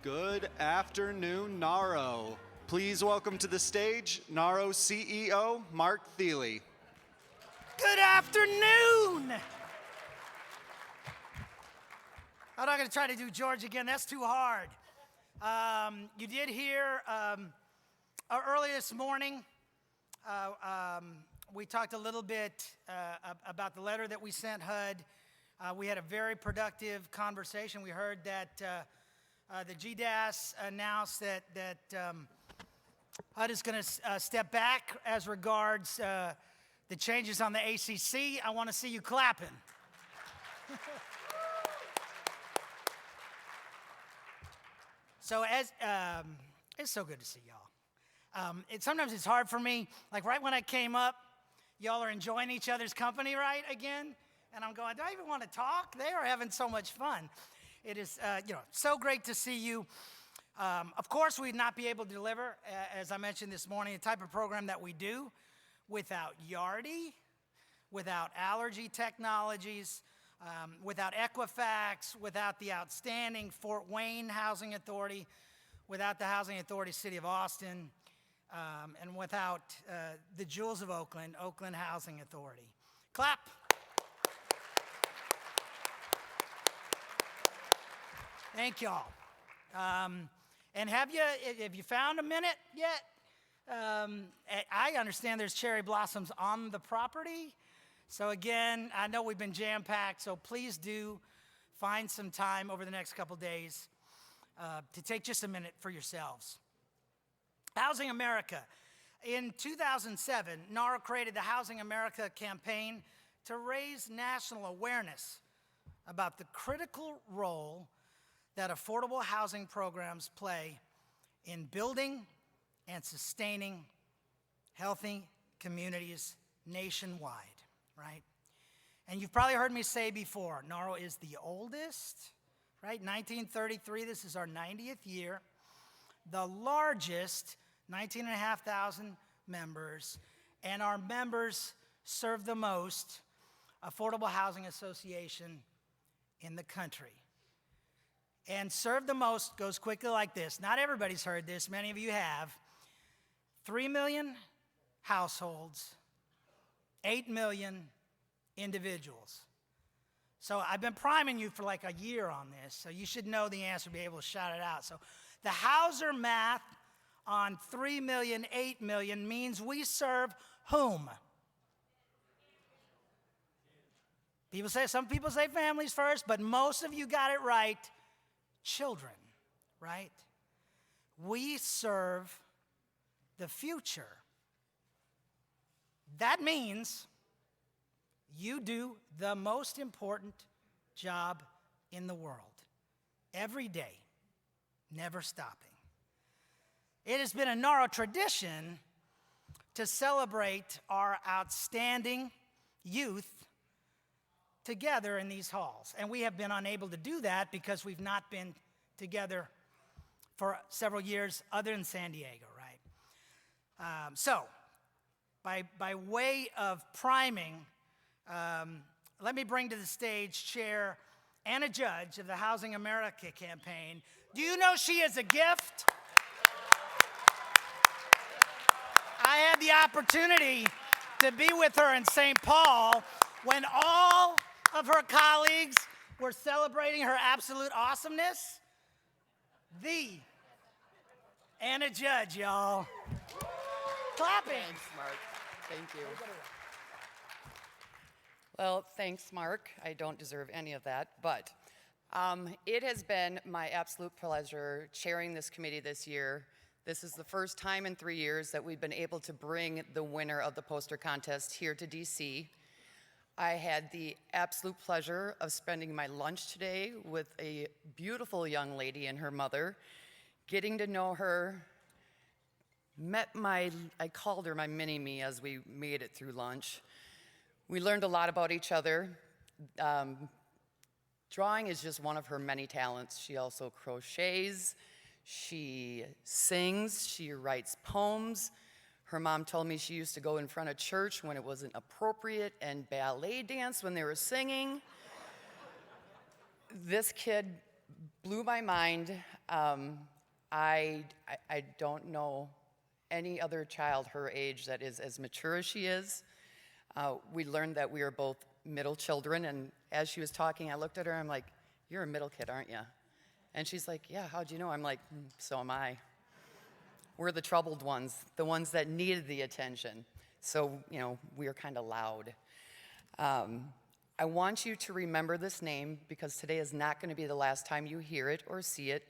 Good afternoon, NAHRO. Please welcome to the stage NAHRO CEO, Mark Thiele. Good afternoon. I'm not going to try to do George again. That's too hard. You did hear early this morning, we talked a little bit about the letter that we sent HUD. We had a very productive conversation. We heard that the GDAS announced that HUD is going to step back as regards the changes on the ACC. I want to see you clapping. So it's so good to see y'all. Sometimes it's hard for me, like right when I came up, y'all are enjoying each other's company, right, again? And I'm going, do I even want to talk? They are having so much fun. It is, so great to see you. Of course, we'd not be able to deliver, as I mentioned this morning, the type of program that we do without Yardi, without Allergy Technologies, without Equifax, without the outstanding Fort Wayne Housing Authority, without the Housing Authority City of Austin, and without the Jewels of Oakland, Oakland Housing Authority. Clap. Thank y'all. And have you found a minute yet? I understand there's cherry blossoms on the property. So again, I know we've been jam-packed, so please do find some time over the next couple days to take just a minute for yourselves. Housing America. In 2007, NAHRO created the Housing America campaign to raise national awareness about the critical role that affordable housing programs play in building and sustaining healthy communities nationwide, right? And you've probably heard me say before, NAHRO is the oldest, right? 1933, this is our 90th year. The largest, 19,500 members, and our members serve the most affordable housing association in the country. And serve the most goes quickly like this. Not everybody's heard this. Many of you have. 3 million households, 8 million individuals. So I've been priming you for like a year on this, so you should know the answer, be able to shout it out. So the Hauser math on 3 million, 8 million means we serve whom? Some people say families first, but most of you got it right. Children, right? We serve the future. That means you do the most important job in the world, every day, never stopping. It has been a NAHRO tradition to celebrate our outstanding youth together in these halls. And we have been unable to do that because we've not been together for several years other than San Diego, right? So, by way of priming, let me bring to the stage Chair Anna Judge of the Housing America campaign. Do you know she is a gift? I had the opportunity to be with her in St. Paul when all of her colleagues were celebrating her absolute awesomeness. The Anna Judge, y'all. Clapping. Thanks, Mark. Thank you. Well, thanks, Mark. I don't deserve any of that, but it has been my absolute pleasure chairing this committee this year. This is the first time in 3 years that we've been able to bring the winner of the poster contest here to DC. I had the absolute pleasure of spending my lunch today with a beautiful young lady and her mother, getting to know her, I called her my mini-me as we made it through lunch. We learned a lot about each other. Drawing is just one of her many talents. She also crochets, she sings, she writes poems. Her mom told me she used to go in front of church when it wasn't appropriate and ballet dance when they were singing. This kid blew my mind. I don't know any other child her age that is as mature as she is. We learned that we are both middle children, and as she was talking, I looked at her, I'm like, you're a middle kid, aren't you? And she's like, yeah, how'd you know? I'm like, so am I. We're the troubled ones, the ones that needed the attention. So, we are kind of loud. I want you to remember this name because today is not going to be the last time you hear it or see it,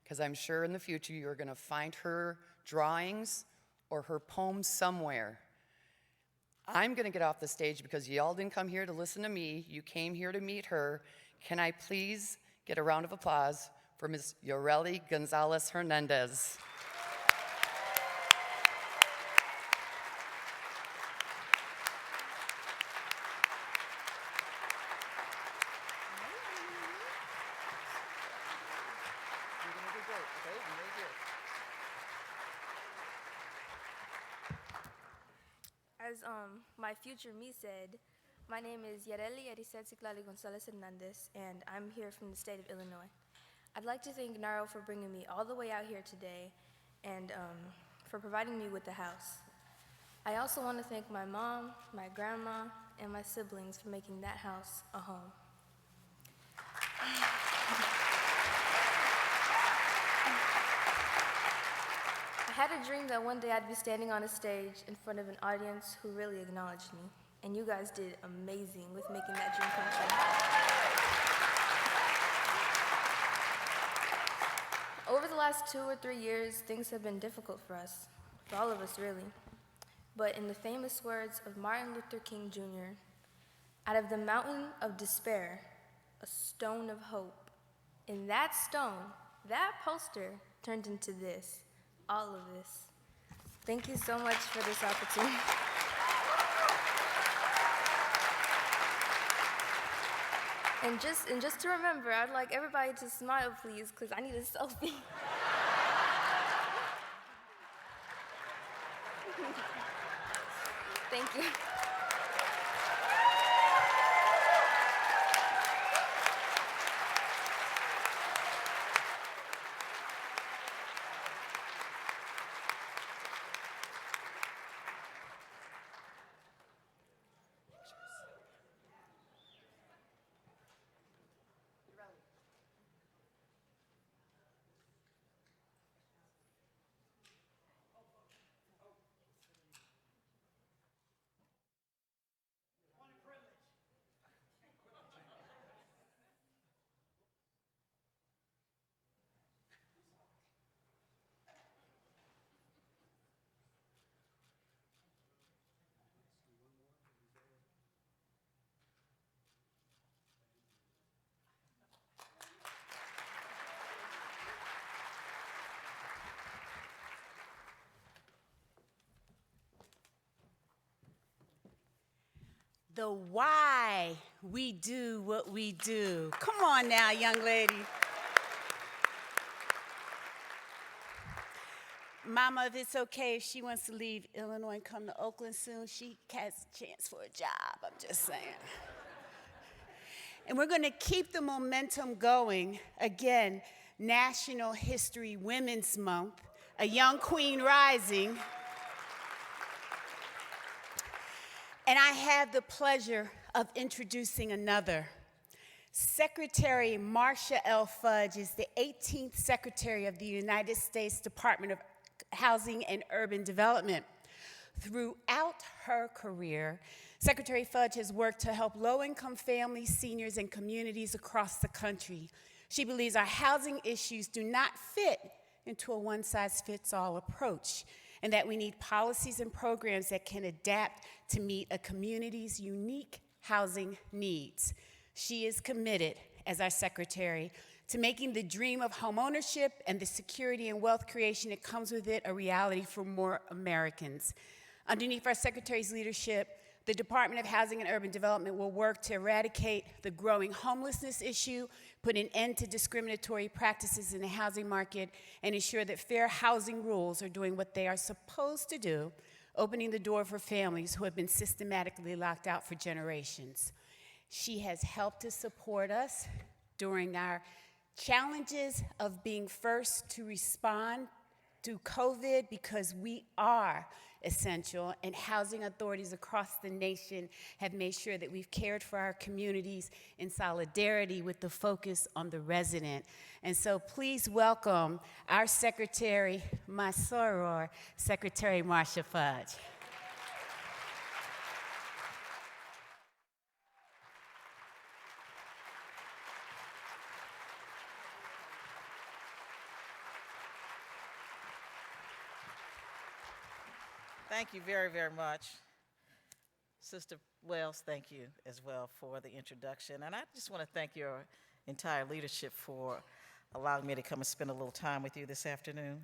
because I'm sure in the future you're going to find her drawings or her poems somewhere. I'm going to get off the stage because y'all didn't come here to listen to me. You came here to meet her. Can I please get a round of applause for Ms. Yoreli Gonzalez Hernandez? As my future me said, my name is Yareli Aricet Ciclali Gonzalez Hernandez, and I'm here from the state of Illinois. I'd like to thank NAHRO for bringing me all the way out here today and for providing me with the house. I also want to thank my mom, my grandma, and my siblings for making that house a home. I had a dream that one day I'd be standing on a stage in front of an audience who really acknowledged me, and you guys did amazing with making that dream come true. Over the last 2 or 3 years, things have been difficult for us, for all of us really. But in the famous words of Martin Luther King Jr., out of the mountain of despair, a stone of hope. In that stone, that poster turned into this. All of this. Thank you so much for this opportunity. And just to remember, I'd like everybody to smile, please, because I need a selfie. Thank you. The why we do what we do. Come on now, young lady. Mama, if it's okay if she wants to leave Illinois and come to Oakland soon, she has a chance for a job, I'm just saying. And we're going to keep the momentum going. Again, National History Women's Month, a young queen rising. And I have the pleasure of introducing another. Secretary Marcia L. Fudge is the 18th Secretary of the United States Department of Housing and Urban Development. Throughout her career, Secretary Fudge has worked to help low-income families, seniors, and communities across the country. She believes our housing issues do not fit into a one-size-fits-all approach, and that we need policies and programs that can adapt to meet a community's unique housing needs. She is committed, as our secretary, to making the dream of homeownership and the security and wealth creation that comes with it a reality for more Americans. Underneath our secretary's leadership, the Department of Housing and Urban Development will work to eradicate the growing homelessness issue, put an end to discriminatory practices in the housing market, and ensure that fair housing rules are doing what they are supposed to do, opening the door for families who have been systematically locked out for generations. She has helped to support us during our Challenges of being first to respond through COVID because we are essential, and housing authorities across the nation have made sure that we've cared for our communities in solidarity with the focus on the resident. And so please welcome our Secretary, my soror, Secretary Marsha Fudge. Thank you very, very much. Sister Wells, thank you as well for the introduction. And I just want to thank your entire leadership for allowing me to come and spend a little time with you this afternoon.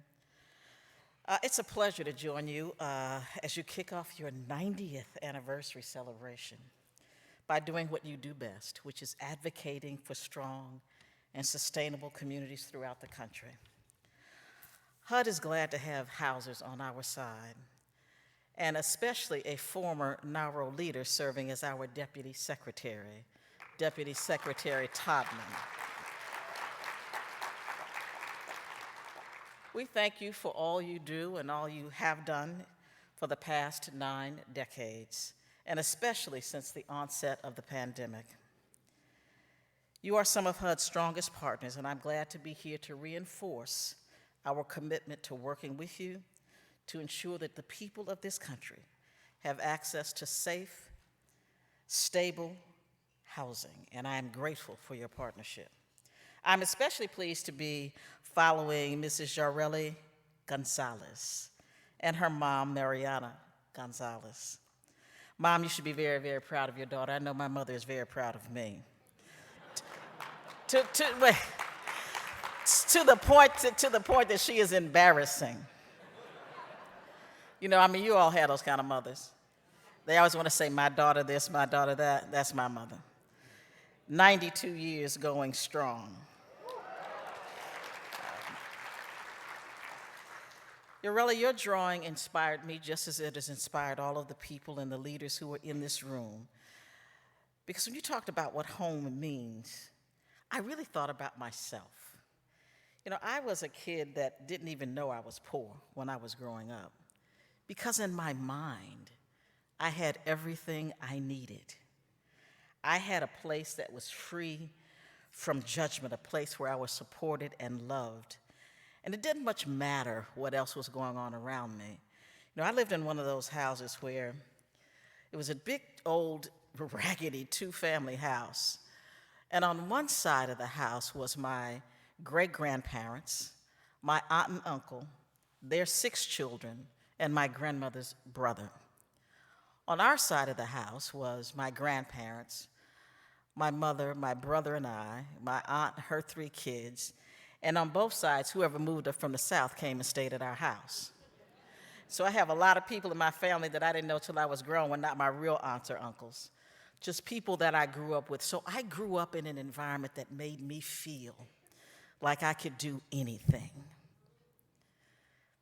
It's a pleasure to join you as you kick off your 90th anniversary celebration by doing what you do best, which is advocating for strong and sustainable communities throughout the country. HUD is glad to have housers on our side, and especially a former NAHRO leader serving as our Deputy Secretary, Deputy Secretary Todman. We thank you for all you do and all you have done for the past 9 decades, and especially since the onset of the pandemic. You are some of HUD's strongest partners, and I'm glad to be here to reinforce our commitment to working with you to ensure that the people of this country have access to safe, stable housing, and I am grateful for your partnership. I'm especially pleased to be following Mrs. Jareli Gonzalez and her mom, Mariana Gonzalez. Mom, you should be very, very proud of your daughter. I know my mother is very proud of me. To the point that she is embarrassing. You know, I mean, you all have those kind of mothers. They always want to say, my daughter this, my daughter that. That's my mother. 92 years going strong. Yorella, your drawing inspired me just as it has inspired all of the people and the leaders who are in this room. Because when you talked about what home means, I really thought about myself. You know, I was a kid that didn't even know I was poor when I was growing up. Because in my mind, I had everything I needed. I had a place that was free from judgment, a place where I was supported and loved. And it didn't much matter what else was going on around me. You know, I lived in one of those houses where it was a big, old, raggedy 2-family house. And on one side of the house was my great-grandparents, my aunt and uncle, their 6 children, and my grandmother's brother. On our side of the house was my grandparents, my mother, my brother and I, my aunt, her 3 kids, and on both sides, whoever moved up from the South came and stayed at our house. So I have a lot of people in my family that I didn't know till I was grown, were not my real aunts or uncles, just people that I grew up with. So I grew up in an environment that made me feel like I could do anything.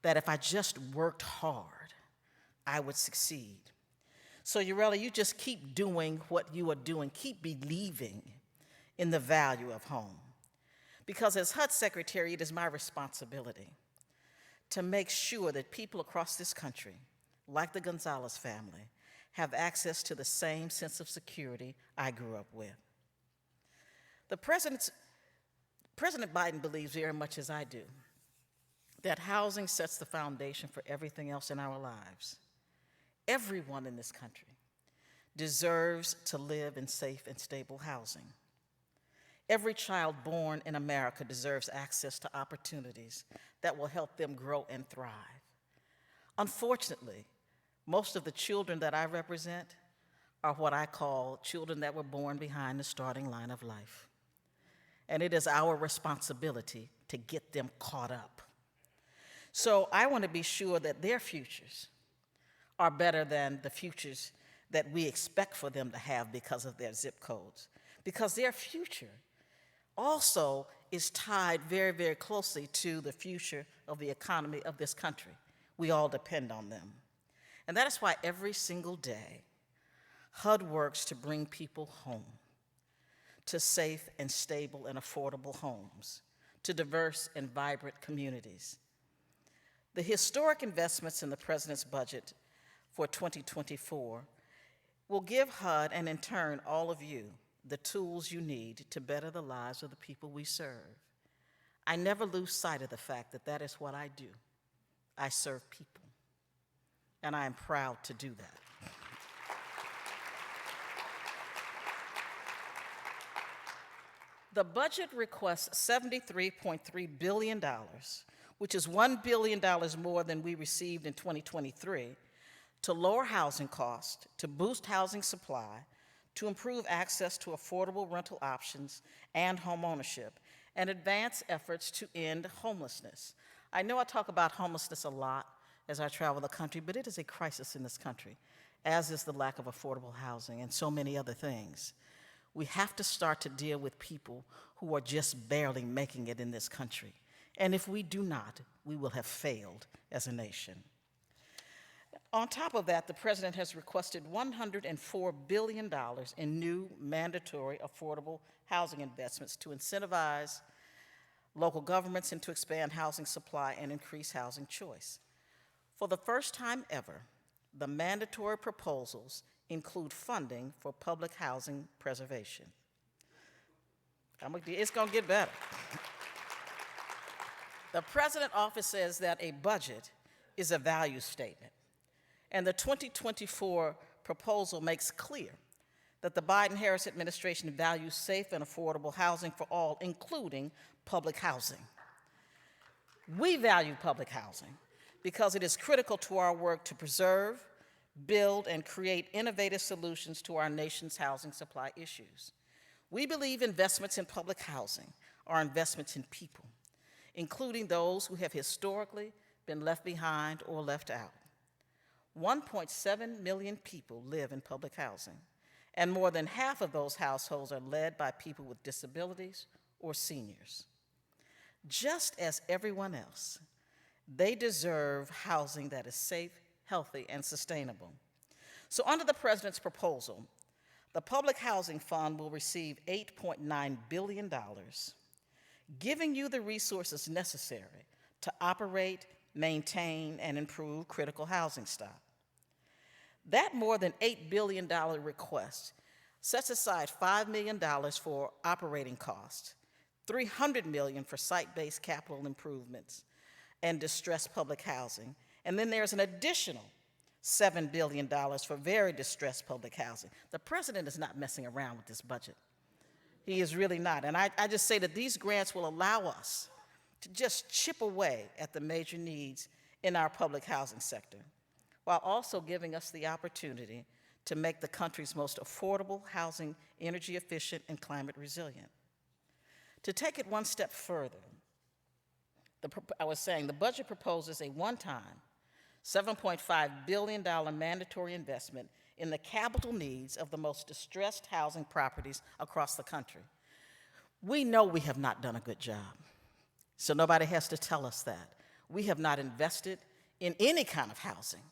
That if I just worked hard, I would succeed. So Yorella, you just keep doing what you are doing. Keep believing in the value of home. Because as HUD Secretary, it is my responsibility to make sure that people across this country, like the Gonzalez family, have access to the same sense of security I grew up with. President Biden believes very much as I do that housing sets the foundation for everything else in our lives. Everyone in this country deserves to live in safe and stable housing. Every child born in America deserves access to opportunities that will help them grow and thrive. Unfortunately, most of the children that I represent are what I call children that were born behind the starting line of life. And it is our responsibility to get them caught up. So I want to be sure that their futures are better than the futures that we expect for them to have because of their zip codes. Because their future also is tied very, very closely to the future of the economy of this country. We all depend on them. And that is why every single day, HUD works to bring people home, to safe and stable and affordable homes, to diverse and vibrant communities. The historic investments in the President's budget for 2024 will give HUD and in turn all of you the tools you need to better the lives of the people we serve. I never lose sight of the fact that that is what I do. I serve people, and I am proud to do that. The budget requests $73.3 billion, which is $1 billion more than we received in 2023, to lower housing costs, to boost housing supply, to improve access to affordable rental options and home ownership, and advance efforts to end homelessness. I know I talk about homelessness a lot as I travel the country, but it is a crisis in this country, as is the lack of affordable housing and so many other things. We have to start to deal with people who are just barely making it in this country. And if we do not, we will have failed as a nation. On top of that, the President has requested $104 billion in new mandatory affordable housing investments to incentivize local governments and to expand housing supply and increase housing choice. For the first time ever, the mandatory proposals include funding for public housing preservation. It's going to get better. The President's office says that a budget is a value statement, and the 2024 proposal makes clear that the Biden-Harris administration values safe and affordable housing for all, including public housing. We value public housing because it is critical to our work to preserve, build, and create innovative solutions to our nation's housing supply issues. We believe investments in public housing are investments in people, including those who have historically been left behind or left out. 1.7 million people live in public housing, and more than half of those households are led by people with disabilities or seniors. Just as everyone else, they deserve housing that is safe, healthy, and sustainable. So under the President's proposal, the Public Housing Fund will receive $8.9 billion, giving you the resources necessary to operate, maintain, and improve critical housing stock. That more than $8 billion request sets aside $5 million for operating costs, $300 million for site-based capital improvements and distressed public housing, and then there's an additional $7 billion for very distressed public housing. The President is not messing around with this budget. He is really not. And I just say that these grants will allow us to just chip away at the major needs in our public housing sector, while also giving us the opportunity to make the country's most affordable housing energy efficient and climate resilient. To take it one step further, I was saying the budget proposes a one-time $7.5 billion mandatory investment in the capital needs of the most distressed housing properties across the country. We know we have not done a good job, so nobody has to tell us that. We have not invested in any kind of housing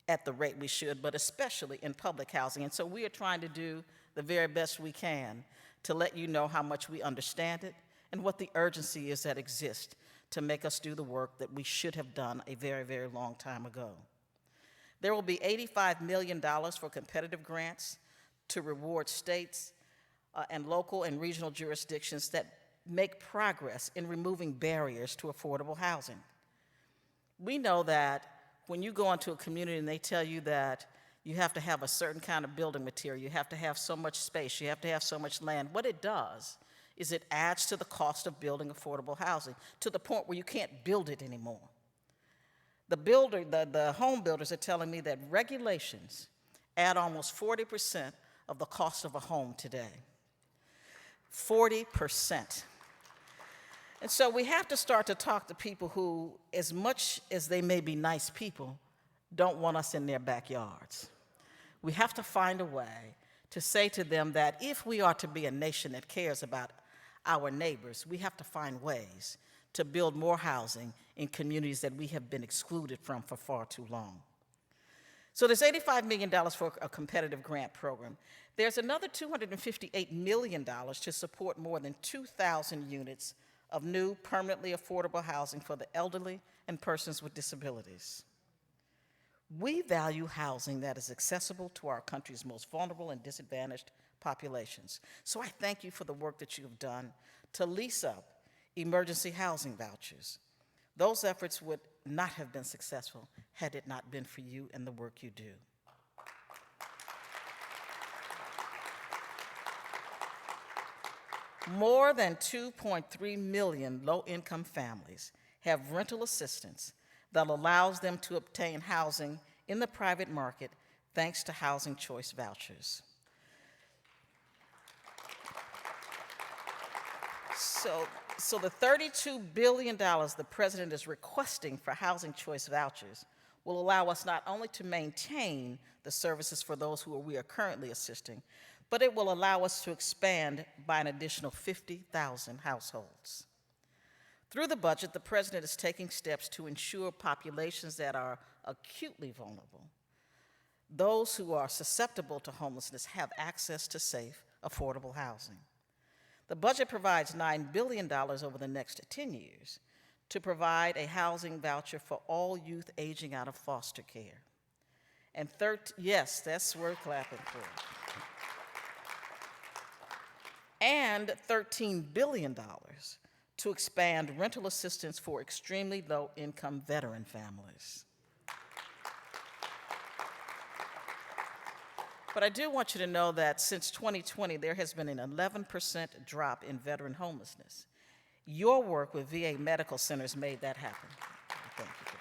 at the rate we should, but especially in public housing. And so we are trying to do the very best we can to let you know how much we understand it and what the urgency is that exists to make us do the work that we should have done a very, very long time ago. There will be $85 million for competitive grants to reward states and local and regional jurisdictions that make progress in removing barriers to affordable housing. We know that when you go into a community and they tell you that you have to have a certain kind of building material, you have to have so much space, you have to have so much land, what it does is it adds to the cost of building affordable housing to the point where you can't build it anymore. The home builders are telling me that regulations add almost 40% of the cost of a home today. 40%. And so we have to start to talk to people who, as much as they may be nice people, don't want us in their backyards. We have to find a way to say to them that if we are to be a nation that cares about our neighbors, we have to find ways to build more housing in communities that we have been excluded from for far too long. So there's $85 million for a competitive grant program. There's another $258 million to support more than 2,000 units of new permanently affordable housing for the elderly and persons with disabilities. We value housing that is accessible to our country's most vulnerable and disadvantaged populations. So I thank you for the work that you have done to lease up emergency housing vouchers. Those efforts would not have been successful had it not been for you and the work you do. More than 2.3 million low-income families have rental assistance that allows them to obtain housing in the private market thanks to housing choice vouchers. So the $32 billion the president is requesting for housing choice vouchers will allow us not only to maintain the services for those who we are currently assisting, but it will allow us to expand by an additional 50,000 households. Through the budget, the president is taking steps to ensure populations that are acutely vulnerable, those who are susceptible to homelessness, have access to safe, affordable housing. The budget provides $9 billion over the next 10 years to provide a housing voucher for all youth aging out of foster care. And yes, that's worth clapping for. And $13 billion to expand rental assistance for extremely low-income veteran families. But I do want you to know that since 2020, there has been an 11% drop in veteran homelessness. Your work with VA medical centers made that happen. Thank you for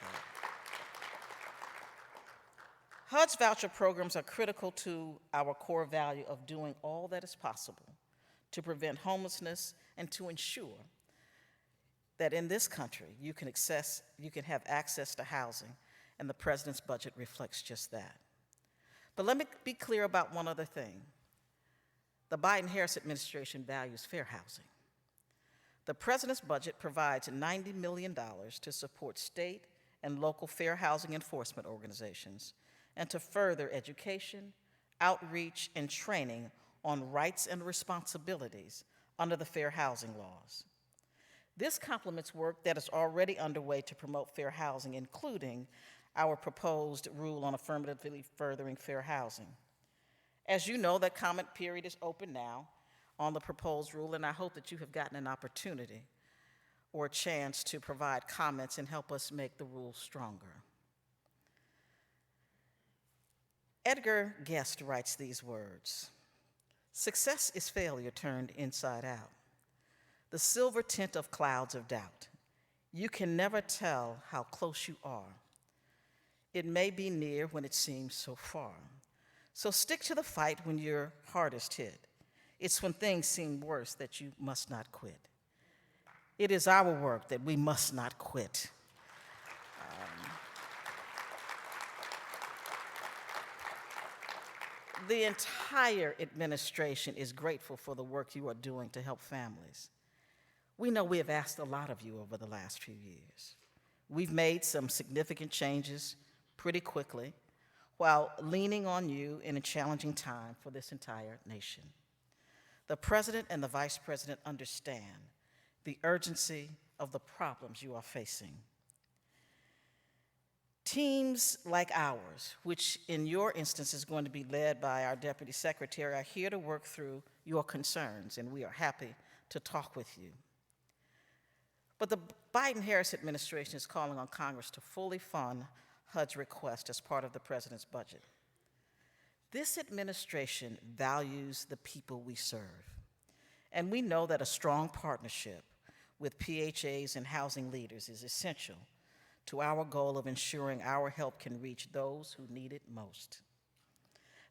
that. HUD's voucher programs are critical to our core value of doing all that is possible to prevent homelessness and to ensure that in this country you can have access to housing, and the president's budget reflects just that. But let me be clear about one other thing. The Biden-Harris administration values fair housing. The president's budget provides $90 million to support state and local fair housing enforcement organizations and to further education, outreach, and training on rights and responsibilities under the fair housing laws. This complements work that is already underway to promote fair housing, including our proposed rule on affirmatively furthering fair housing. As you know, that comment period is open now on the proposed rule, and I hope that you have gotten an opportunity or a chance to provide comments and help us make the rule stronger. Edgar Guest writes these words: "Success is failure turned inside out. The silver tint of clouds of doubt. You can never tell how close you are. It may be near when it seems so far. So stick to the fight when you're hardest hit. It's when things seem worse that you must not quit. It is our work that we must not quit." The entire administration is grateful for the work you are doing to help families. We know we have asked a lot of you over the last few years. We've made some significant changes pretty quickly while leaning on you in a challenging time for this entire nation. The president and the vice president understand the urgency of the problems you are facing. Teams like ours, which in your instance is going to be led by our Deputy Secretary, are here to work through your concerns, and we are happy to talk with you. But the Biden-Harris administration is calling on Congress to fully fund HUD's request as part of the president's budget. This administration values the people we serve, and we know that a strong partnership with PHAs and housing leaders is essential to our goal of ensuring our help can reach those who need it most.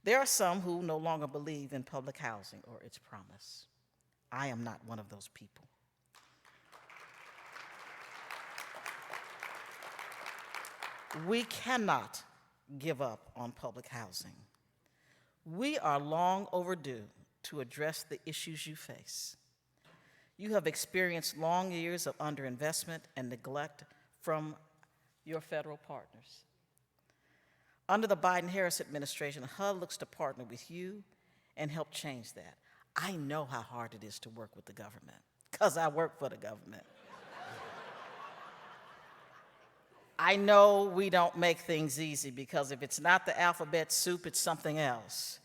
There are some who no longer believe in public housing or its promise. I am not one of those people. We cannot give up on public housing. We are long overdue to address the issues you face. You have experienced long years of underinvestment and neglect from your federal partners. Under the Biden-Harris administration, HUD looks to partner with you and help change that. I know how hard it is to work with the government, because I work for the government. I know we don't make things easy, because if it's not the alphabet soup, it's something else.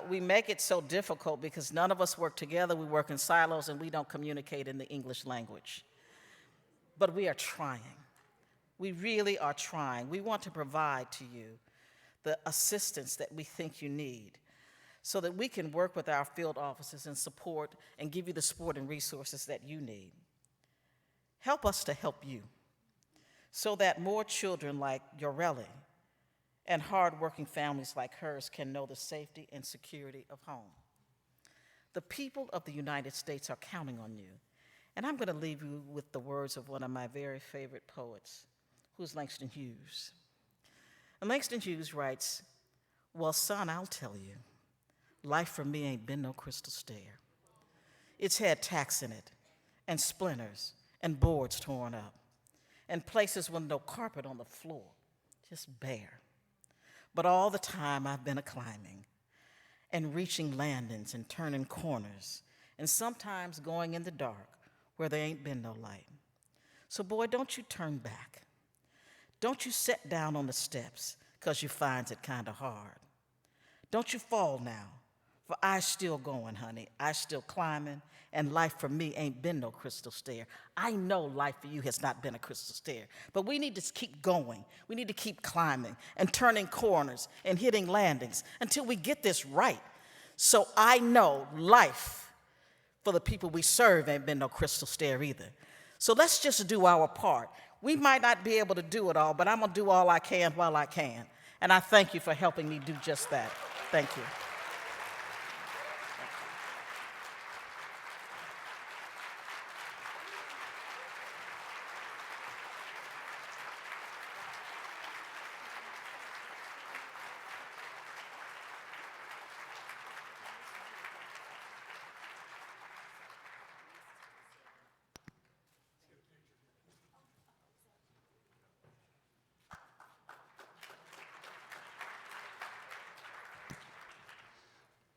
We make it so difficult because none of us work together, we work in silos, and we don't communicate in the English language. But we are trying. We really are trying. We want to provide to you the assistance that we think you need so that we can work with our field offices and support and give you the support and resources that you need. Help us to help you so that more children like Yoreli and hardworking families like hers can know the safety and security of home. The people of the United States are counting on you. And I'm going to leave you with the words of one of my very favorite poets, who's Langston Hughes. And Langston Hughes writes, "Well, son, I'll tell you, life for me ain't been no crystal stair. It's had tacks in it, and splinters, and boards torn up, and places with no carpet on the floor, just bare. But all the time I've been a-climbing, and reaching landings and turning corners, and sometimes going in the dark where there ain't been no light. So boy, don't you turn back. Don't you sit down on the steps, 'cause you finds it kinda hard. Don't you fall now, for I still going, honey. I still climbing, and life for me ain't been no crystal stair. I know life for you has not been a crystal stair, but we need to keep going. We need to keep climbing and turning corners and hitting landings until we get this right. So I know life for the people we serve ain't been no crystal stair either. So let's just do our part. We might not be able to do it all, but I'm gonna do all I can while I can. And I thank you for helping me do just that. Thank you.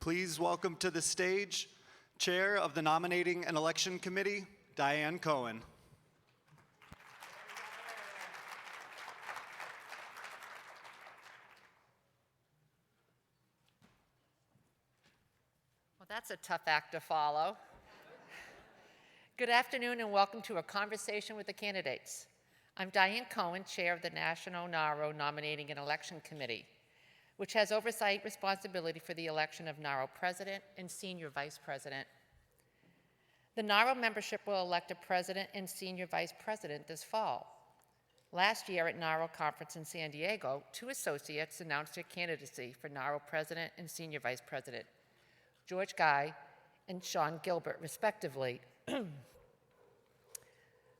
Please welcome to the stage, Chair of the Nominating and Election Committee, Diane Cohen. Well, that's a tough act to follow. Good afternoon and welcome to a conversation with the candidates. I'm Diane Cohen, Chair of the National NAHRO Nominating and Election Committee, which has oversight responsibility for the election of NAHRO President and Senior Vice President. The NAHRO membership will elect a President and Senior Vice President this fall. Last year at NAHRO Conference in San Diego, 2 associates announced their candidacy for NAHRO President and Senior Vice President, George Guy and Sean Gilbert, respectively.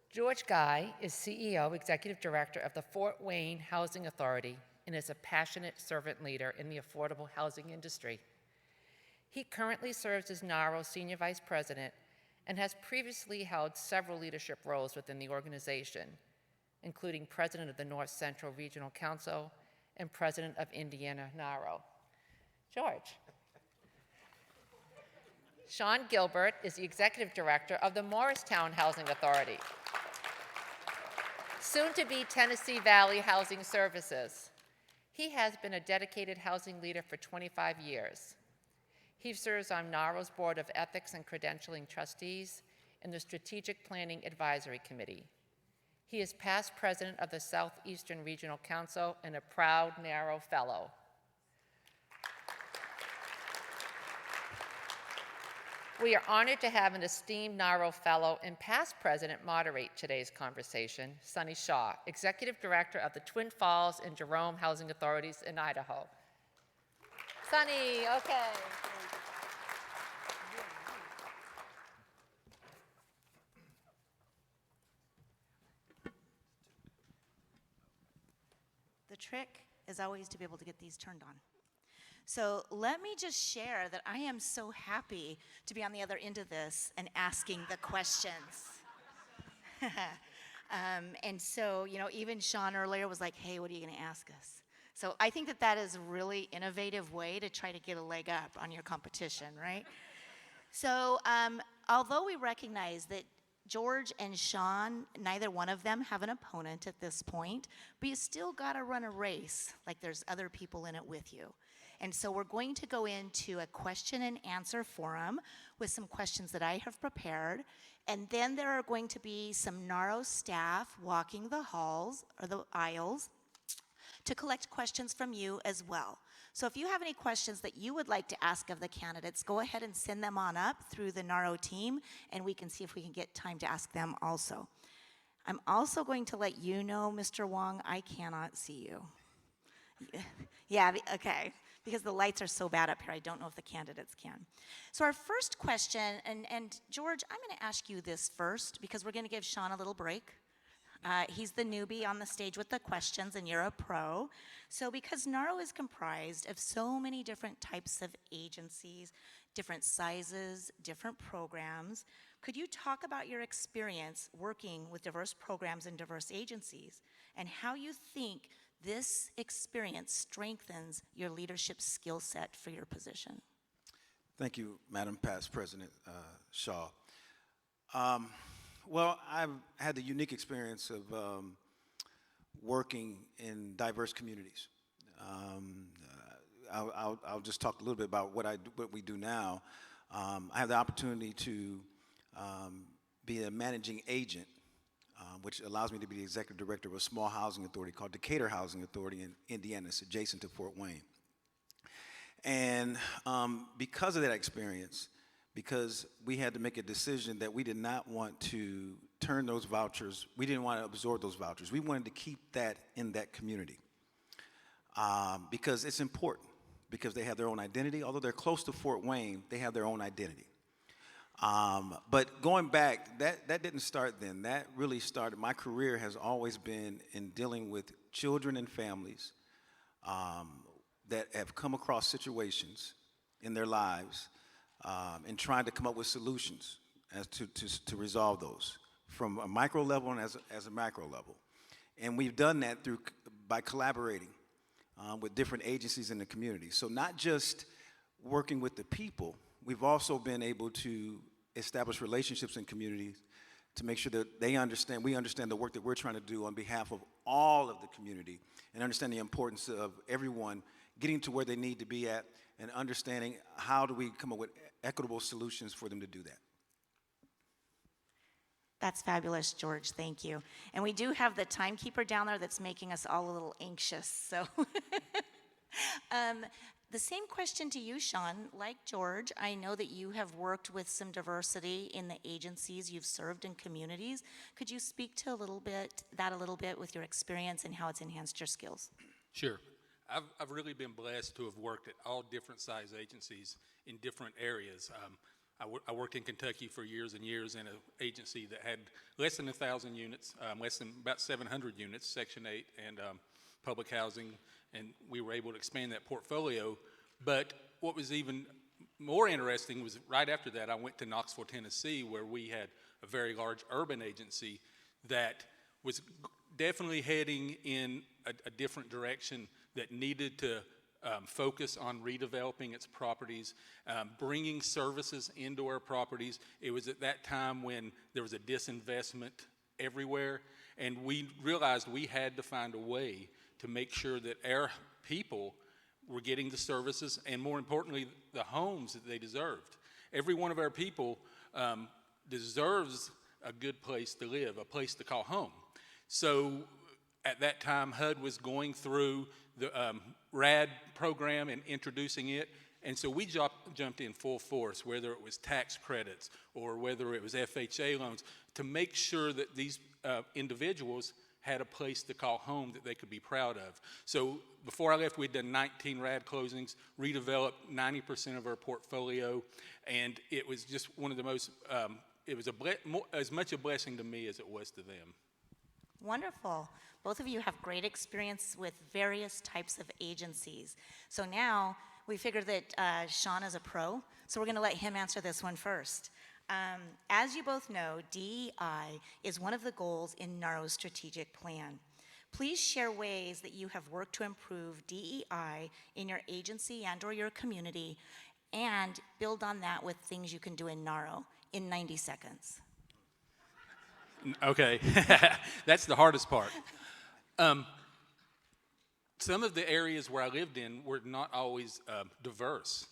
George Guy is CEO, Executive Director of the Fort Wayne Housing Authority, and is a passionate servant leader in the affordable housing industry. He currently serves as NAHRO Senior Vice President and has previously held several leadership roles within the organization, including President of the North Central Regional Council and President of Indiana NAHRO. George. Sean Gilbert is the Executive Director of the Morristown Housing Authority, soon to be Tennessee Valley Housing Services. He has been a dedicated housing leader for 25 years. He serves on NAHRO's Board of Ethics and Credentialing Trustees and the Strategic Planning Advisory Committee. He is past president of the Southeastern Regional Council and a proud NAHRO Fellow. We are honored to have an esteemed NAHRO Fellow and past president moderate today's conversation, Sunny Shaw, Executive Director of the Twin Falls and Jerome Housing Authorities in Idaho. Sunny, okay. The trick is always to be able to get these turned on. So let me just share that I am so happy to be on the other end of this and asking the questions. And so, you know, even Sean earlier was like, hey, what are you going to ask us? So I think that that is a really innovative way to try to get a leg up on your competition, right? So although we recognize that George and Sean, neither one of them have an opponent at this point, but you still got to run a race like there's other people in it with you. And so we're going to go into a question and answer forum with some questions that I have prepared. And then there are going to be some NAHRO staff walking the halls or the aisles to collect questions from you as well. So if you have any questions that you would like to ask of the candidates, go ahead and send them on up through the NAHRO team, and we can see if we can get time to ask them also. I'm also going to let you know, Mr. Wong, I cannot see you. Yeah, okay, because the lights are so bad up here, I don't know if the candidates can. So our first question, and George, I'm going to ask you this first because we're going to give Sean a little break. He's the newbie on the stage with the questions, and you're a pro. So because NAHRO is comprised of so many different types of agencies, different sizes, different programs, could you talk about your experience working with diverse programs and diverse agencies, and how you think this experience strengthens your leadership skill set for your position? Thank you, Madam Past President Shaw. Well, I've had the unique experience of working in diverse communities. I'll just talk a little bit about what we do now. I have the opportunity to be a managing agent, which allows me to be the executive director of a small housing authority called Decatur Housing Authority in Indiana. It's adjacent to Fort Wayne. And because of that experience, because we had to make a decision that we did not want to turn those vouchers, we didn't want to absorb those vouchers. We wanted to keep that in that community because it's important, because they have their own identity. Although they're close to Fort Wayne, they have their own identity. But going back, that didn't start then. That really started, my career has always been in dealing with children and families that have come across situations in their lives and trying to come up with solutions as to resolve those from a micro level and as a macro level. And we've done that by collaborating with different agencies in the community. So not just working with the people, we've also been able to establish relationships in communities to make sure that we understand the work that we're trying to do on behalf of all of the community, and understand the importance of everyone getting to where they need to be at, and understanding how do we come up with equitable solutions for them to do that. That's fabulous, George. Thank you. And we do have the timekeeper down there that's making us all a little anxious. So the same question to you, Sean. Like George, I know that you have worked with some diversity in the agencies you've served in communities. Could you speak to a little bit with your experience and how it's enhanced your skills? Sure. I've really been blessed to have worked at all different size agencies in different areas. I worked in Kentucky for years and years in an agency that had less than 1,000 units, less than about 700 units, Section 8 and public housing, and we were able to expand that portfolio. But what was even more interesting was right after that I went to Knoxville, Tennessee, where we had a very large urban agency that was definitely heading in a different direction, that needed to focus on redeveloping its properties, bringing services into our properties. It was at that time when there was a disinvestment everywhere, and we realized we had to find a way to make sure that our people were getting the services, and more importantly, the homes that they deserved. Every one of our people deserves a good place to live, a place to call home. So at that time, HUD was going through the RAD program and introducing it, and so we jumped in full force, whether it was tax credits or whether it was FHA loans, to make sure that these individuals had a place to call home that they could be proud of. So before I left, we'd done 19 RAD closings, redeveloped 90% of our portfolio, and it was just one of the most, it was as much a blessing to me as it was to them. Wonderful. Both of you have great experience with various types of agencies. So now we figured that Sean is a pro, so we're going to let him answer this one first. As you both know, DEI is one of the goals in NAHRO's strategic plan. Please share ways that you have worked to improve DEI in your agency and or your community, and build on that with things you can do in NAHRO in 90 seconds. Okay, that's the hardest part. Some of the areas where I lived in were not always diverse,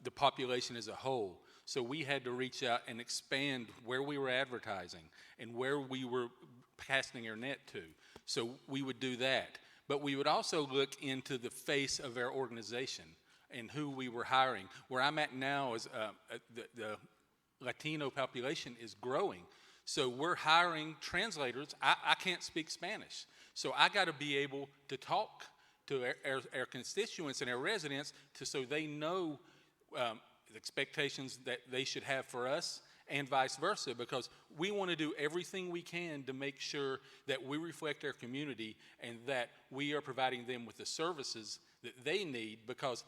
the population as a whole. So we had to reach out and expand where we were advertising and where we were casting our net to. So we would do that. But we would also look into the face of our organization and who we were hiring. Where I'm at now is the Latino population is growing. So we're hiring translators. I can't speak Spanish. So I got to be able to talk to our constituents and our residents so they know the expectations that they should have for us, and vice versa, because we want to do everything we can to make sure that we reflect our community and that we are providing them with the services that they need, because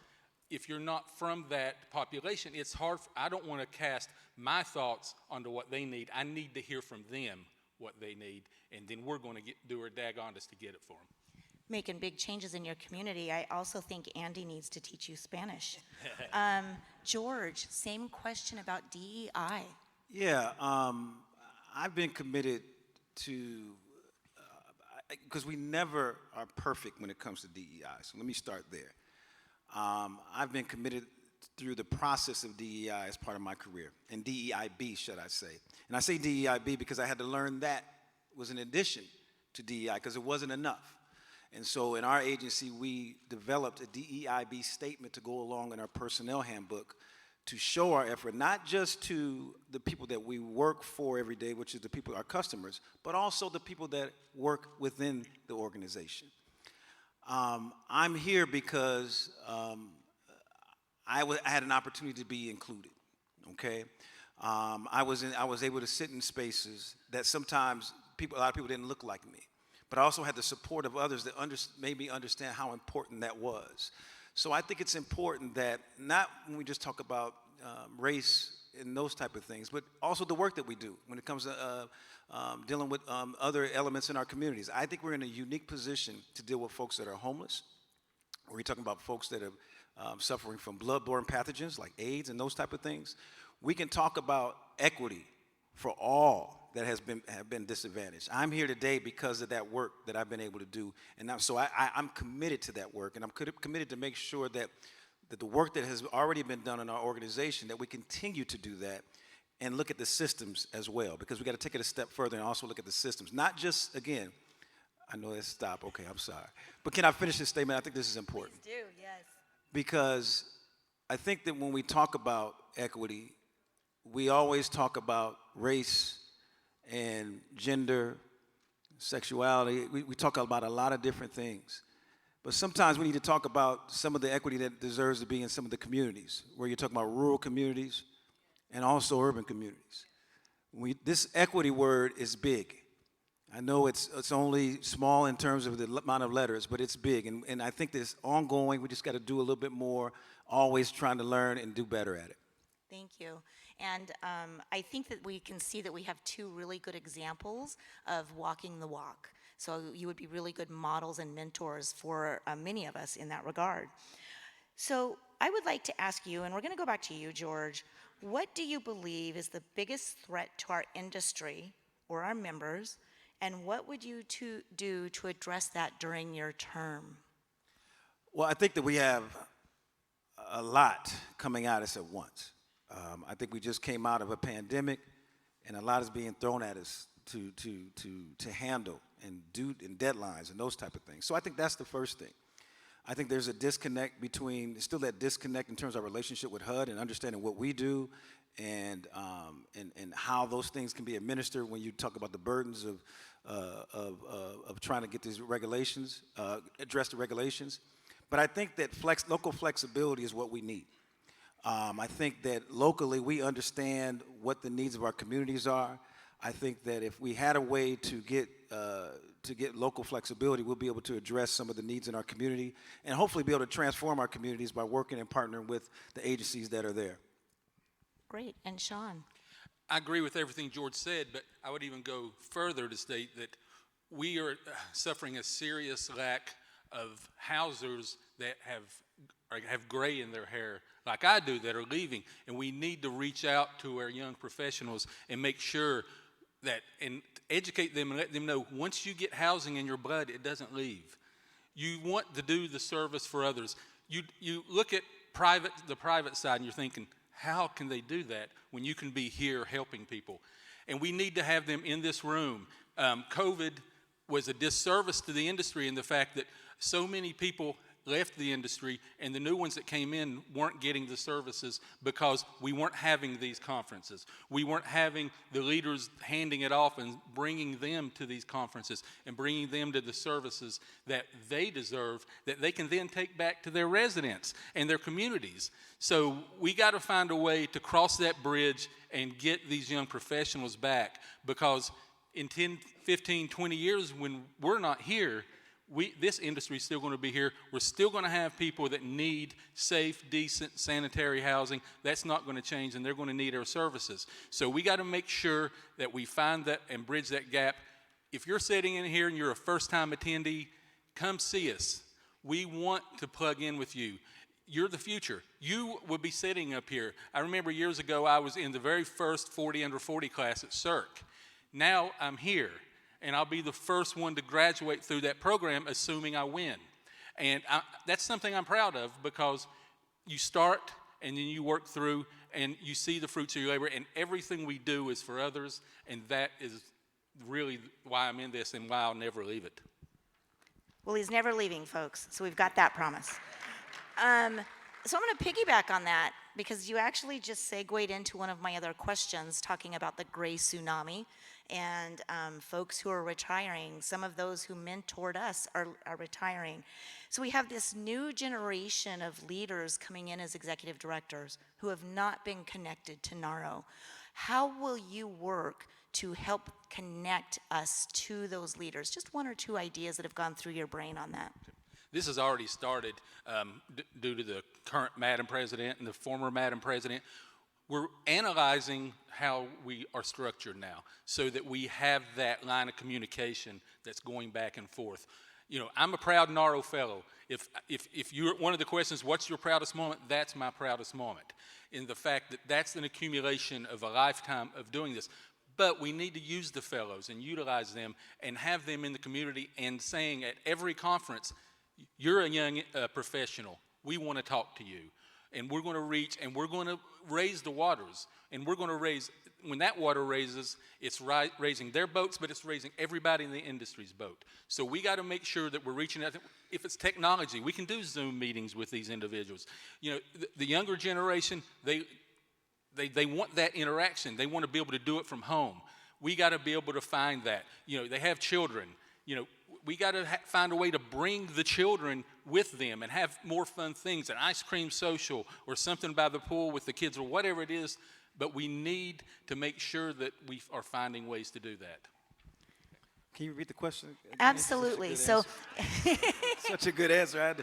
if you're not from that population, it's hard. I don't want to cast my thoughts onto what they need. I need to hear from them what they need, and then we're going to do our daggondest to get it for them. Making big changes in your community, I also think Andy needs to teach you Spanish. George, same question about DEI. Yeah, I've been committed to, because we never are perfect when it comes to DEI, so let me start there. I've been committed through the process of DEI as part of my career, and DEIB, should I say. And I say DEIB because I had to learn that was an addition to DEI, because it wasn't enough. And so in our agency, we developed a DEIB statement to go along in our personnel handbook to show our effort, not just to the people that we work for every day, which is the people, our customers, but also the people that work within the organization. I'm here because I had an opportunity to be included, okay? I was able to sit in spaces that sometimes a lot of people didn't look like me. But I also had the support of others that made me understand how important that was. So I think it's important that not when we just talk about race and those type of things, but also the work that we do when it comes to dealing with other elements in our communities. I think we're in a unique position to deal with folks that are homeless. We're talking about folks that are suffering from bloodborne pathogens like AIDS and those type of things. We can talk about equity for all that have been disadvantaged. I'm here today because of that work that I've been able to do, and so I'm committed to that work, and I'm committed to make sure that the work that has already been done in our organization, that we continue to do that and look at the systems as well, because we got to take it a step further and also look at the systems. Not just, again, I know that's stop, okay, I'm sorry. But can I finish this statement? I think this is important. Please do, yes. Because I think that when we talk about equity, we always talk about race and gender, sexuality. We talk about a lot of different things. But sometimes we need to talk about some of the equity that deserves to be in some of the communities, where you're talking about rural communities and also urban communities. This equity word is big. I know it's only small in terms of the amount of letters, but it's big. And I think this ongoing, we just got to do a little bit more, always trying to learn and do better at it. Thank you. And I think that we can see that we have two really good examples of walking the walk. So you would be really good models and mentors for many of us in that regard. So I would like to ask you, and we're going to go back to you, George, what do you believe is the biggest threat to our industry or our members, and what would you do to address that during your term? Well, I think that we have a lot coming at us at once. I think we just came out of a pandemic, and a lot is being thrown at us to handle and do, and deadlines and those type of things. So I think that's the first thing. I think there's a disconnect still that disconnect in terms of our relationship with HUD and understanding what we do and how those things can be administered when you talk about the burdens of trying to get these regulations, address the regulations. But I think that local flexibility is what we need. I think that locally we understand what the needs of our communities are. I think that if we had a way to get local flexibility, we'll be able to address some of the needs in our community and hopefully be able to transform our communities by working and partnering with the agencies that are there. Great. And Sean? I agree with everything George said, but I would even go further to state that we are suffering a serious lack of housers that have gray in their hair, like I do, that are leaving. And we need to reach out to our young professionals and make sure that, and educate them and let them know, once you get housing in your blood, it doesn't leave. You want to do the service for others. You look at the private side and you're thinking, how can they do that when you can be here helping people? And we need to have them in this room. COVID was a disservice to the industry in the fact that so many people left the industry and the new ones that came in weren't getting the services because we weren't having these conferences. We weren't having the leaders handing it off and bringing them to these conferences and bringing them to the services that they deserve, that they can then take back to their residents and their communities. So we got to find a way to cross that bridge and get these young professionals back, because in 10, 15, 20 years when we're not here, this industry is still going to be here. We're still going to have people that need safe, decent, sanitary housing. That's not going to change, and they're going to need our services. So we got to make sure that we find that and bridge that gap. If you're sitting in here and you're a first-time attendee, come see us. We want to plug in with you. You're the future. You will be sitting up here. I remember years ago I was in the very first 40 under 40 class at CERC. Now I'm here, and I'll be the first one to graduate through that program, assuming I win. And that's something I'm proud of, because you start and then you work through and you see the fruits of your labor, and everything we do is for others, and that is really why I'm in this and why I'll never leave it. Well, he's never leaving, folks, so we've got that promise. So I'm going to piggyback on that, because you actually just segued into one of my other questions, talking about the gray tsunami and folks who are retiring. Some of those who mentored us are retiring. So we have this new generation of leaders coming in as executive directors who have not been connected to NAHRO. How will you work to help connect us to those leaders? Just one or two ideas that have gone through your brain on that. This has already started due to the current Madam President and the former Madam President. We're analyzing how we are structured now so that we have that line of communication that's going back and forth. You know, I'm a proud NAHRO fellow. If you're one of the questions, what's your proudest moment? That's my proudest moment, in the fact that that's an accumulation of a lifetime of doing this. But we need to use the fellows and utilize them and have them in the community and saying at every conference, you're a young professional. We want to talk to you. And we're going to reach and we're going to raise the waters. And we're going to raise, when that water raises, it's raising their boats, but it's raising everybody in the industry's boat. So we got to make sure that we're reaching out. If it's technology, we can do Zoom meetings with these individuals. You know, the younger generation, they want that interaction. They want to be able to do it from home. We got to be able to find that. You know, they have children. You know, we got to find a way to bring the children with them and have more fun things, an ice cream social or something by the pool with the kids or whatever it is. But we need to make sure that we are finding ways to do that. Can you read the question? Absolutely. So, Such a good answer.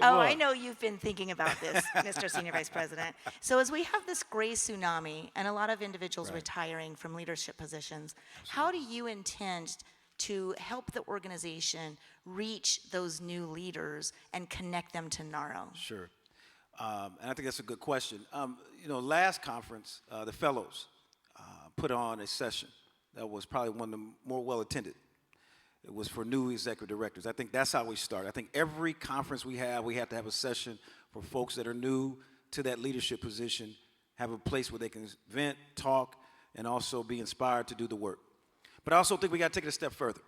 I know you've been thinking about this, Mr. Senior Vice President. So as we have this gray tsunami and a lot of individuals retiring from leadership positions, how do you intend to help the organization reach those new leaders and connect them to NAHRO? Sure. And I think that's a good question. You know, last conference, the fellows put on a session that was probably one of the more well-attended. It was for new executive directors. I think that's how we start. I think every conference we have to have a session for folks that are new to that leadership position, have a place where they can vent, talk, and also be inspired to do the work. But I also think we got to take it a step further.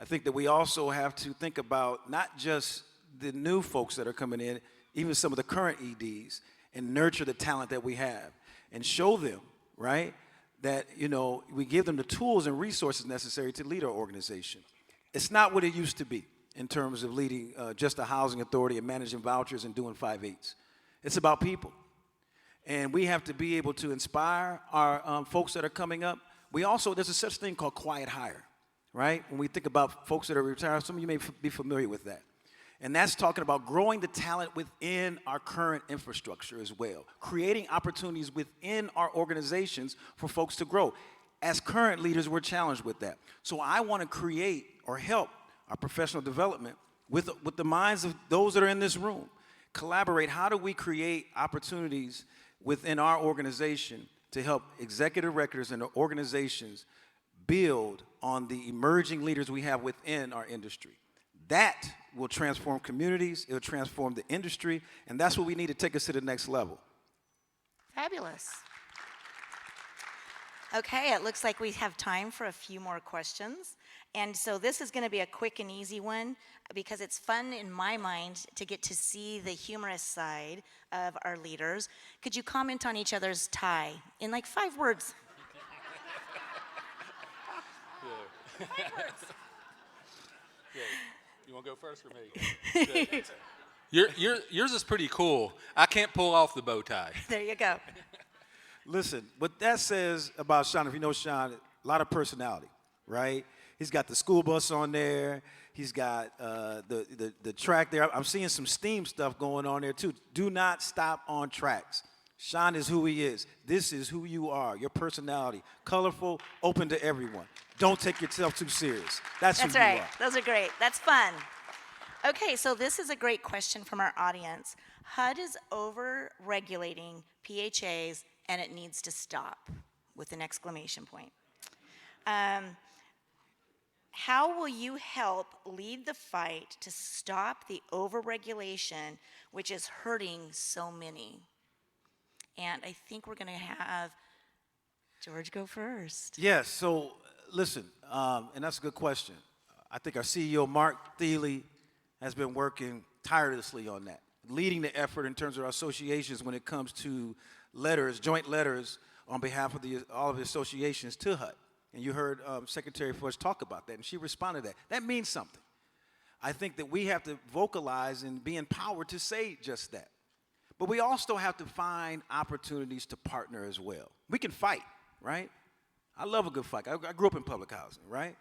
I think that we also have to think about not just the new folks that are coming in, even some of the current EDs, and nurture the talent that we have and show them, right, that, you know, we give them the tools and resources necessary to lead our organization. It's not what it used to be in terms of leading just a housing authority and managing vouchers and doing 5/8. It's about people. And we have to be able to inspire our folks that are coming up. We also, there's a such thing called quiet hire, right? When we think about folks that are retired, some of you may be familiar with that. And that's talking about growing the talent within our current infrastructure as well, creating opportunities within our organizations for folks to grow. as current leaders, we're challenged with that. So I want to create or help our professional development with the minds of those that are in this room. Collaborate. How do we create opportunities within our organization to help executive directors and organizations build on the emerging leaders we have within our industry? That will transform communities, it will transform the industry, and that's what we need to take us to the next level. Fabulous. Okay, it looks like we have time for a few more questions. And so this is going to be a quick and easy one because it's fun in my mind to get to see the humorous side of our leaders. Could you comment on each other's tie in like 5 words? 5 words. Yeah. You want to go first or me? Yours is pretty cool. I can't pull off the bow tie. There you go. Listen, what that says about Sean, if you know Sean, a lot of personality, right? He's got the school bus on there. He's got the track there. I'm seeing some STEAM stuff going on there too. Do not stop on tracks. Sean is who he is. This is who you are, your personality. Colorful, open to everyone. Don't take yourself too serious. That's who right. you are. Those are great. That's fun. Okay, so this is a great question from our audience. HUD is over-regulating PHAs, and it needs to stop, with an exclamation point. How will you help lead the fight to stop the over-regulation, which is hurting so many? And I think we're going to have George go first. Yes, so listen, and that's a good question. I think our CEO, Mark Thiele, has been working tirelessly on that, leading the effort in terms of our associations when it comes to letters, joint letters on behalf of all of the associations to HUD. And you heard Secretary Fudge talk about that, and she responded to that. That means something. I think that we have to vocalize and be empowered to say just that. But we also have to find opportunities to partner as well. We can fight, right? I love a good fight. I grew up in public housing, right?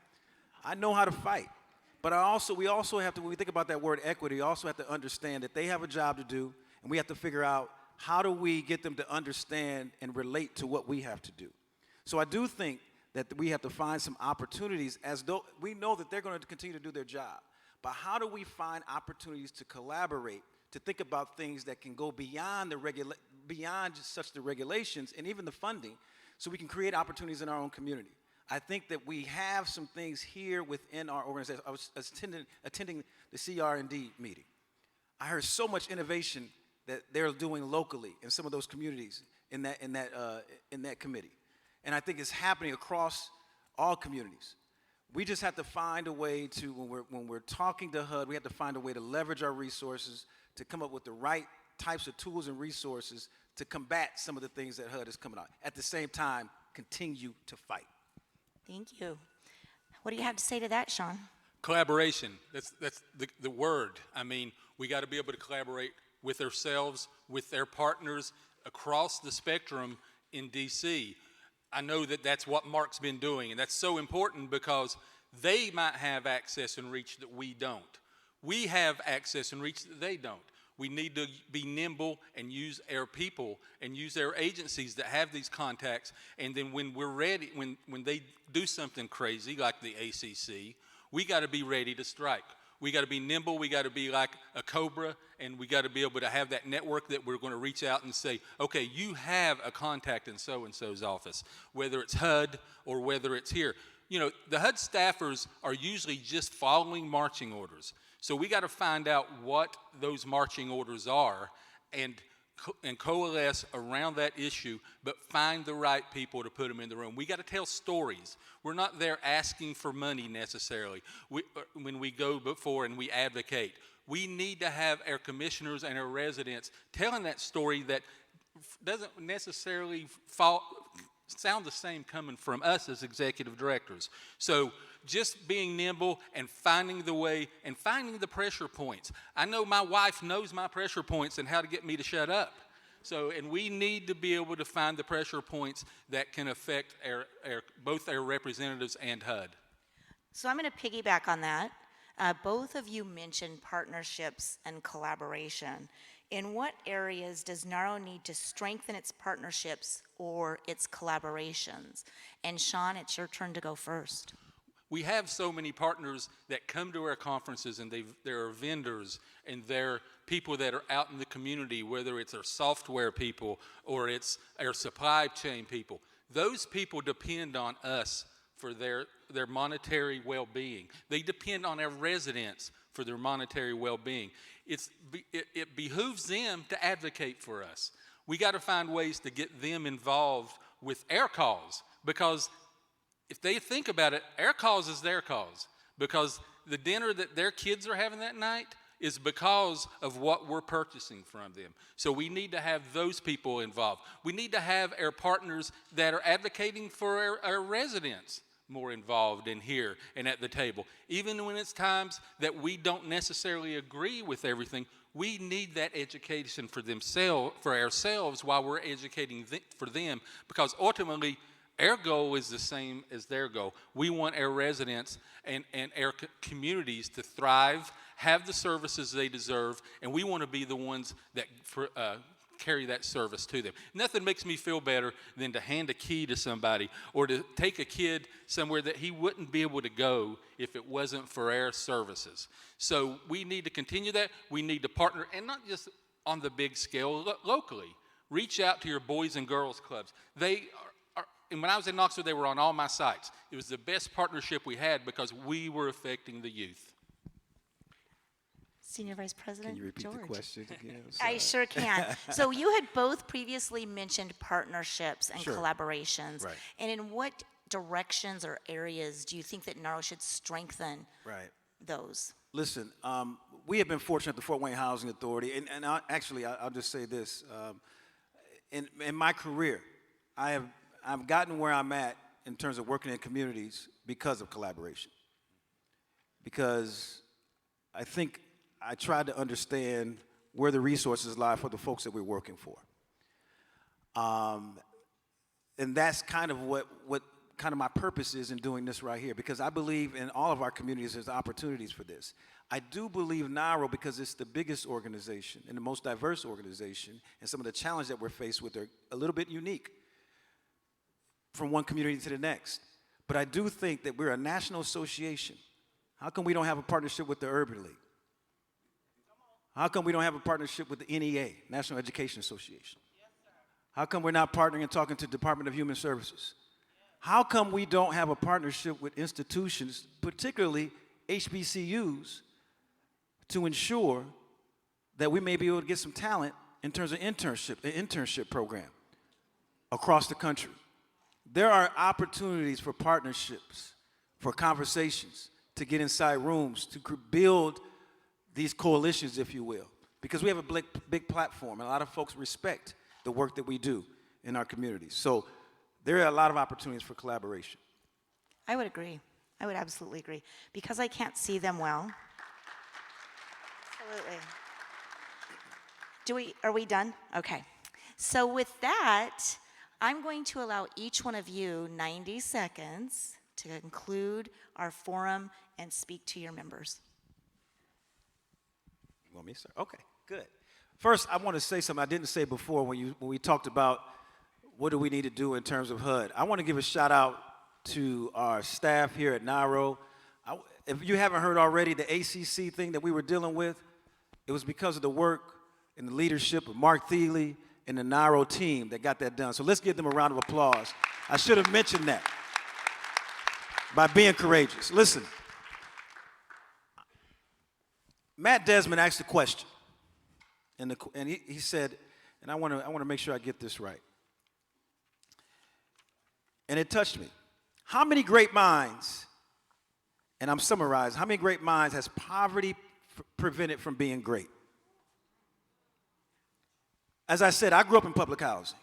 I know how to fight. But we also have to, when we think about that word equity, we also have to understand that they have a job to do, and we have to figure out how do we get them to understand and relate to what we have to do. So I do think that we have to find some opportunities, as though we know that they're going to continue to do their job. But how do we find opportunities to collaborate, to think about things that can go beyond beyond just such the regulations and even the funding, so we can create opportunities in our own community? I think that we have some things here within our organization. I was attending the CR&D meeting. I heard so much innovation that they're doing locally in some of those communities in that committee. And I think it's happening across all communities. We just have to find a way to, when we're talking to HUD, we have to find a way to leverage our resources to come up with the right types of tools and resources to combat some of the things that HUD is coming out. At the same time, continue to fight. Thank you. What do you have to say to that, Sean? Collaboration, that's the word. I mean, we got to be able to collaborate with ourselves, with their partners across the spectrum in DC. I know that that's what Mark's been doing, and that's so important because they might have access and reach that we don't. We have access and reach that they don't. We need to be nimble and use our people and use our agencies that have these contacts. And then when we're ready, when they do something crazy like the ACC, we got to be ready to strike. We got to be nimble. We got to be like a cobra, and we got to be able to have that network that we're going to reach out and say, okay, you have a contact in so-and-so's office, whether it's HUD or whether it's here. You know, the HUD staffers are usually just following marching orders. So we got to find out what those marching orders are and coalesce around that issue, but find the right people to put them in the room. We got to tell stories. We're not there asking for money necessarily. When we go before and we advocate, we need to have our commissioners and our residents telling that story that doesn't necessarily sound the same coming from us as executive directors. So just being nimble and finding the way and finding the pressure points. I know my wife knows my pressure points and how to get me to shut up. So, and we need to be able to find the pressure points that can affect both our representatives and HUD. So I'm going to piggyback on that. Both of you mentioned partnerships and collaboration. In what areas does NAHRO need to strengthen its partnerships or its collaborations? And Sean, it's your turn to go first. We have so many partners that come to our conferences, and there are vendors and they're people that are out in the community, whether it's our software people or it's our supply chain people. Those people depend on us for their monetary well-being. They depend on our residents for their monetary well-being. It behooves them to advocate for us. We got to find ways to get them involved with our cause, because if they think about it, our cause is their cause, because the dinner that their kids are having that night is because of what we're purchasing from them. So we need to have those people involved. We need to have our partners that are advocating for our residents more involved in here and at the table. Even when it's times that we don't necessarily agree with everything, we need that education for ourselves while we're educating for them, because ultimately our goal is the same as their goal. We want our residents and our communities to thrive, have the services they deserve, and we want to be the ones that carry that service to them. Nothing makes me feel better than to hand a key to somebody or to take a kid somewhere that he wouldn't be able to go if it wasn't for our services. So we need to continue that. We need to partner, and not just on the big scale, locally. Reach out to your boys and girls clubs. And when I was in Knoxville, they were on all my sites. It was the best partnership we had because we were affecting the youth. Senior Vice President Can you repeat George. the question again? I sure can. So you had both previously mentioned partnerships and Sure. collaborations. Right. And in what directions or areas do you think that NAHRO should strengthen Right. those? Listen, we have been fortunate at the Fort Wayne Housing Authority, and I'll just say this. In my career, I've gotten where I'm at in terms of working in communities because of collaboration. Because I think I tried to understand where the resources lie for the folks that we're working for. And that's kind of what kind of my purpose is in doing this right here, because I believe in all of our communities there's opportunities for this. I do believe NAHRO, because it's the biggest organization and the most diverse organization, and some of the challenges that we're faced with are a little bit unique from one community to the next. But I do think that we're a national association. How come we don't have a partnership with the Urban League? How come we don't have a partnership with the NEA, National Education Association? How come we're not partnering and talking to the Department of Human Services? How come we don't have a partnership with institutions, particularly HBCUs, to ensure that we may be able to get some talent in terms of an internship program across the country? There are opportunities for partnerships, for conversations, to get inside rooms, to build these coalitions, if you will, because we have a big platform, and a lot of folks respect the work that we do in our communities. So there are a lot of opportunities for collaboration. I would agree. I would absolutely agree. Because I can't see them well. Absolutely. Are we done? Okay. So with that, I'm going to allow each one of you 90 seconds to conclude our forum and speak to your members. You want me to start? Okay, good. First, I want to say something I didn't say before when we talked about what do we need to do in terms of HUD. I want to give a shout out to our staff here at NAHRO. If you haven't heard already, the ACC thing that we were dealing with, it was because of the work and the leadership of Mark Thiele and the NAHRO team that got that done. So let's give them a round of applause. I should have mentioned that by being courageous. Listen, Matt Desmond asked a question, and he said, and I want to make sure I get this right, and it touched me. How many great minds, and I'm summarizing, how many great minds has poverty prevented from being great? As I said, I grew up in public housing.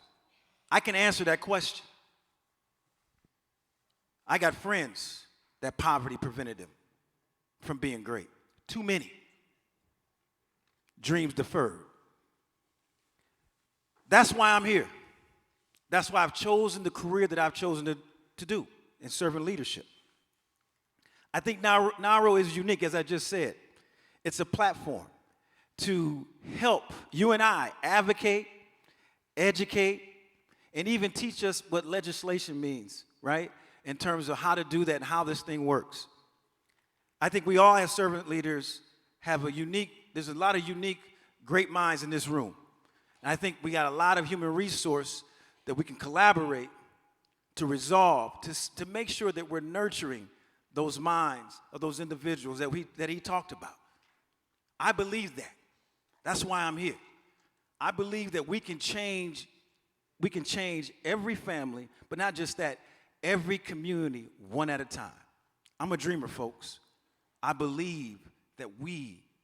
I can answer that question. I got friends that poverty prevented them from being great. Too many. Dreams deferred. That's why I'm here. That's why I've chosen the career that I've chosen to do in serving leadership. I think NAHRO is unique, as I just said. It's a platform. to help you and I advocate, educate, and even teach us what legislation means, right? In terms of how to do that and how this thing works. I think we all, as servant leaders, have there's a lot of unique, great minds in this room. And I think we got a lot of human resource that we can collaborate to resolve, to make sure that we're nurturing those minds of those individuals that he talked about. I believe that. That's why I'm here. I believe that we can change every family, but not just that, every community one at a time. I'm a dreamer, folks. I believe that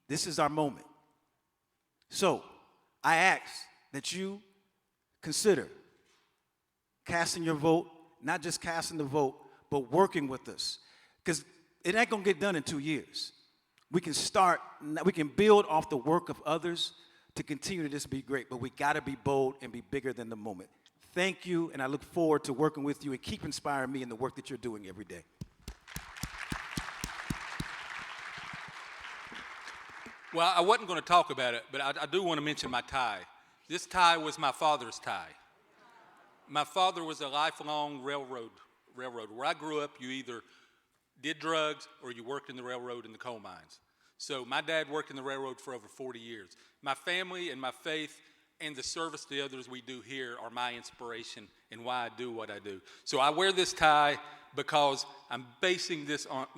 this is our moment. So I ask that you consider casting your vote, not just casting the vote, but working with us. Because it ain't gonna get done in 2 years. We can build off the work of others to continue to just be great, but we gotta be bold and be bigger than the moment. Thank you, and I look forward to working with you and keep inspiring me in the work that you're doing every day. Well, I wasn't going to talk about it, but I do want to mention my tie. This tie was my father's tie. My father was a lifelong railroad. Where I grew up, you either did drugs or you worked in the railroad in the coal mines. So my dad worked in the railroad for over 40 years. My family and my faith and the service to others we do here are my inspiration and why I do what I do. So I wear this tie because I'm basing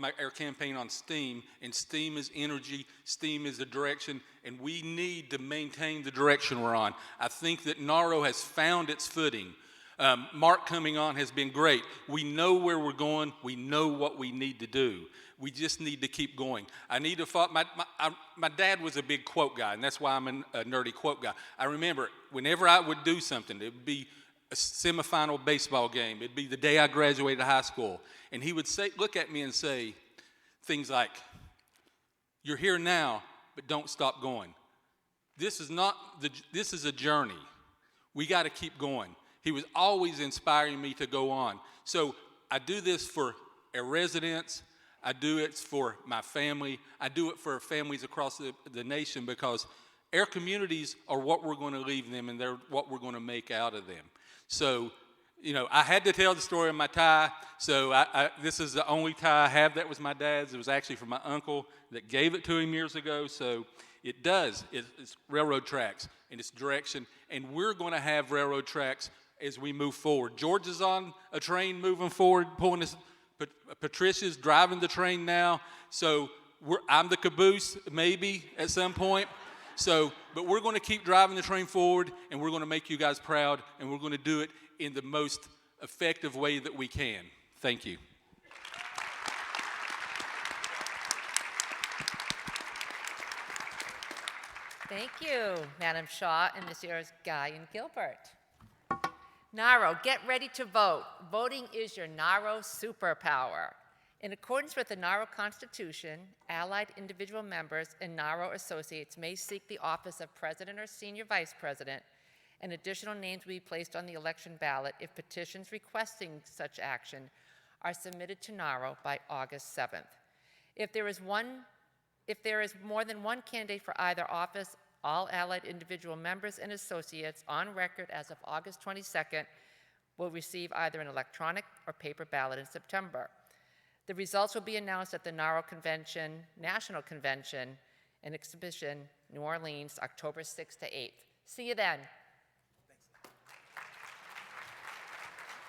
our campaign on STEAM, and STEAM is energy, STEAM is the direction, and we need to maintain the direction we're on. I think that NAHRO has found its footing. Mark coming on has been great. We know where we're going. We know what we need to do. We just need to keep going. I need to follow. My dad was a big quote guy, and that's why I'm a nerdy quote guy. I remember whenever I would do something, it would be a semifinal baseball game. It'd be the day I graduated high school. And he would look at me and say things like, "You're here now, but don't stop going." This is a journey. We got to keep going. He was always inspiring me to go on. So I do this for our residents. I do it for my family. I do it for families across the nation, because our communities are what we're going to leave them, and they're what we're going to make out of them. So, I had to tell the story of my tie. So this is the only tie I have that was my dad's. It was actually from my uncle that gave it to him years ago. So it's railroad tracks and it's direction. And we're going to have railroad tracks as we move forward. George is on a train moving forward, pulling his, Patricia's driving the train now. So I'm the caboose maybe at some point. But we're going to keep driving the train forward, and we're going to make you guys proud, and we're going to do it in the most effective way that we can. Thank you. Thank you, Madam Shaw and Messrs. Guy and Gilbert. NAHRO, get ready to vote. Voting is your NAHRO superpower. In accordance with the NAHRO Constitution, allied individual members and NAHRO associates may seek the office of President or Senior Vice President, and additional names will be placed on the election ballot if petitions requesting such action are submitted to NAHRO by August 7th. If there is more than one candidate for either office, all allied individual members and associates on record as of August 22nd will receive either an electronic or paper ballot in September. The results will be announced at the NAHRO Convention, National Convention and Exhibition, New Orleans, October 6th to 8th. See you then.